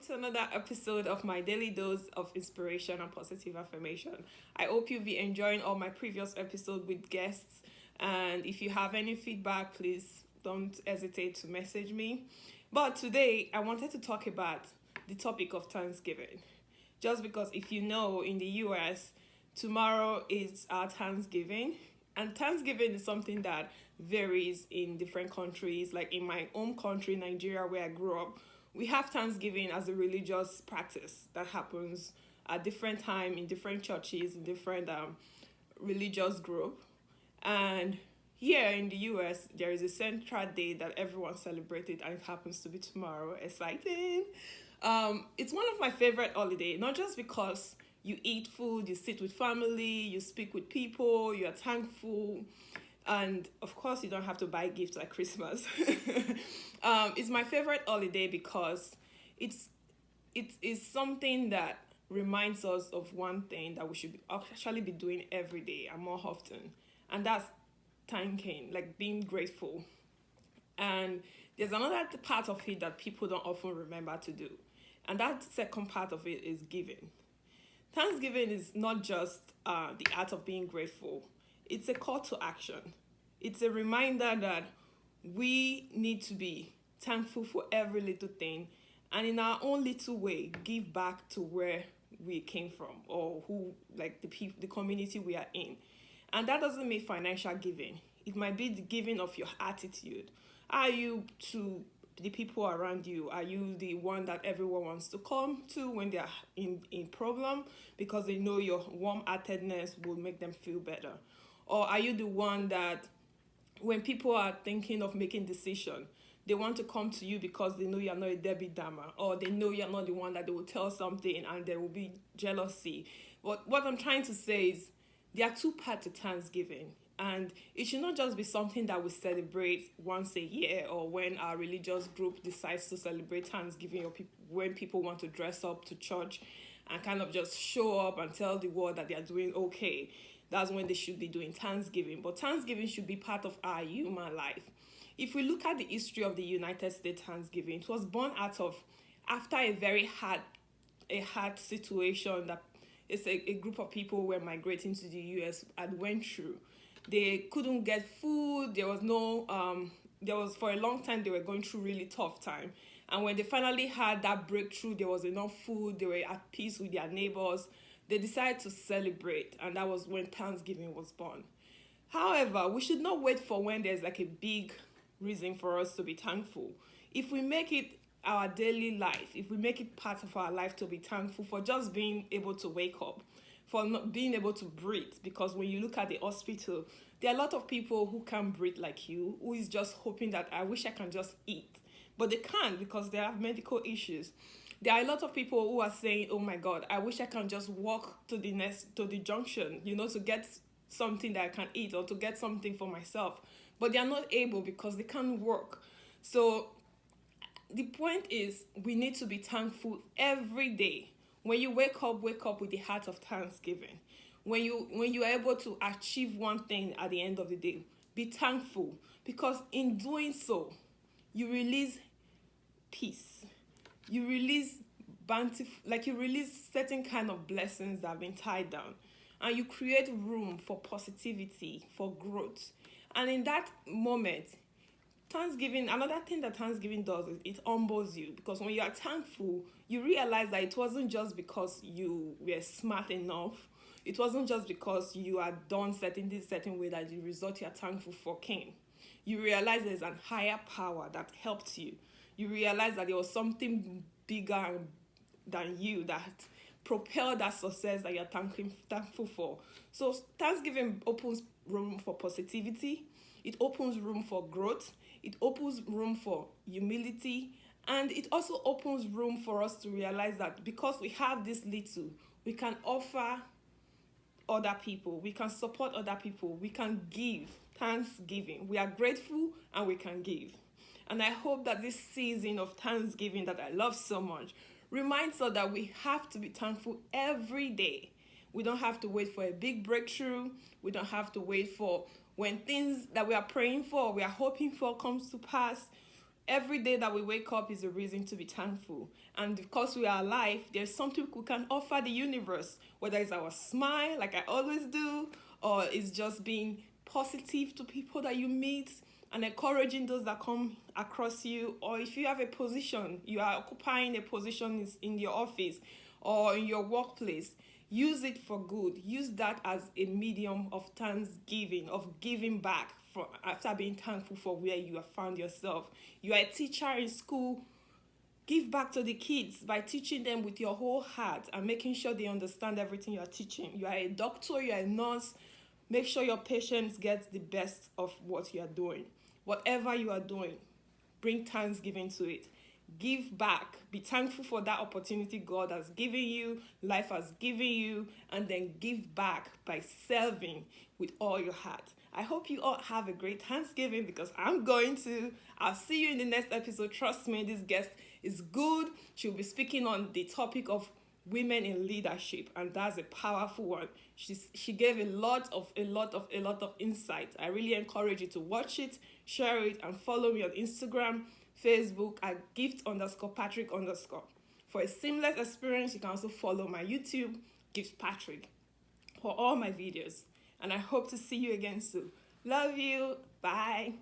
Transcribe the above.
to another episode of my daily dose of inspiration and positive affirmation. I hope you'll be enjoying all my previous episodes with guests. And if you have any feedback, please don't hesitate to message me. But today, I wanted to talk about the topic of Thanksgiving. Just because if you know, in the US, tomorrow is our Thanksgiving. And Thanksgiving is something that varies in different countries. Like in my home country, Nigeria, where I grew up, we have Thanksgiving as a religious practice that happens at different time in different churches, in different religious group. And here in the US, there is a central day that everyone celebrated, and it happens to be tomorrow. Exciting! It's one of my favorite holiday, not just because you eat food, you sit with family, you speak with people, you are thankful, and of course you don't have to buy gifts like Christmas. It's my favorite holiday because it's it is something that reminds us of one thing that we should actually be doing every day and more often, and that's thanking, like being grateful. And there's another part of it that people don't often remember to do, and that second part of it is giving. Thanksgiving is not just the art of being grateful, it's a call to action. It's a reminder that we need to be thankful for every little thing, and in our own little way, give back to where we came from, or who, like the people, the community we are in. And that doesn't mean financial giving. It might be the giving of your attitude. Are you to the people around you? Are you the one that everyone wants to come to when they are in problem, because they know your warm-heartedness will make them feel better? Or are you the one that when people are thinking of making decision, they want to come to you because they know you're not a Debbie Dahmer, or they know you're not the one that they will tell something and there will be jealousy? But what I'm trying to say is there are two parts to Thanksgiving. And it should not just be something that we celebrate once a year, or when our religious group decides to celebrate Thanksgiving, or when people want to dress up to church and kind of just show up and tell the world that they are doing okay. That's when they should be doing Thanksgiving. But Thanksgiving should be part of our human life. If we look at the history of the United States Thanksgiving, it was born out of after a very hard situation that it's a group of people were migrating to the US and went through. They couldn't get food. There was no there was, for a long time, they were going through really tough time. And when they finally had that breakthrough, there was enough food, they were at peace with their neighbors, they decided to celebrate, and that was when Thanksgiving was born. However, we should not wait for when there's like a big reason for us to be thankful. If we make it our daily life, if we make it part of our life to be thankful for just being able to wake up, for not being able to breathe, because when you look at the hospital, there are a lot of people who can't breathe like you, who is just hoping that I wish I can just eat, but they can't because they have medical issues. There are a lot of people who are saying, oh my God, I wish I can just walk to the junction, to get something that I can eat, or to get something for myself, but they are not able because they can't work. So the point is, we need to be thankful every day. When you wake up with the heart of thanksgiving. When you are able to achieve one thing at the end of the day, be thankful, because in doing so, you release peace. You release bounty, like you release certain kind of blessings that have been tied down, and you create room for positivity, for growth. And in that moment, Thanksgiving, another thing that Thanksgiving does is it humbles you, because when you are thankful, you realize that it wasn't just because you were smart enough, it wasn't just because you had done certain way that the result you are thankful for came. You realize there's a higher power that helped you. You realize that there was something bigger than you that propelled that success that you're thankful for. So Thanksgiving opens room for positivity. It opens room for growth. It opens room for humility. And it also opens room for us to realize that because we have this little, we can offer other people. We can support other people. We can give thanksgiving. We are grateful and we can give. And I hope that this season of Thanksgiving that I love so much reminds us that we have to be thankful every day. We don't have to wait for a big breakthrough. We don't have to wait for when things that we are praying for, we are hoping for comes to pass. Every day that we wake up is a reason to be thankful. And because we are alive, there's something we can offer the universe, whether it's our smile, like I always do, or it's just being positive to people that you meet and encouraging those that come across you. Or if you have a position, you are occupying a position in your office or in your workplace, use it for good. Use that as a medium of thanksgiving, of giving back for after being thankful for where you have found yourself. You are a teacher in school. Give back to the kids by teaching them with your whole heart and making sure they understand everything you are teaching. You are a doctor, you are a nurse. Make sure your patients get the best of what you are doing. Whatever you are doing, bring thanksgiving to it. Give back. Be thankful for that opportunity God has given you, life has given you, and then give back by serving with all your heart. I hope you all have a great Thanksgiving because I'm going to. I'll see you in the next episode. Trust me, this guest is good. She'll be speaking on the topic of women in leadership, and that's a powerful one. She gave a lot of insight. I really encourage you to watch it, share it, and follow me on Instagram, Facebook at gift_Patrick_. For a seamless experience, you can also follow my YouTube, Gift Patrick, for all my videos. And I hope to see you again soon. Love you. Bye.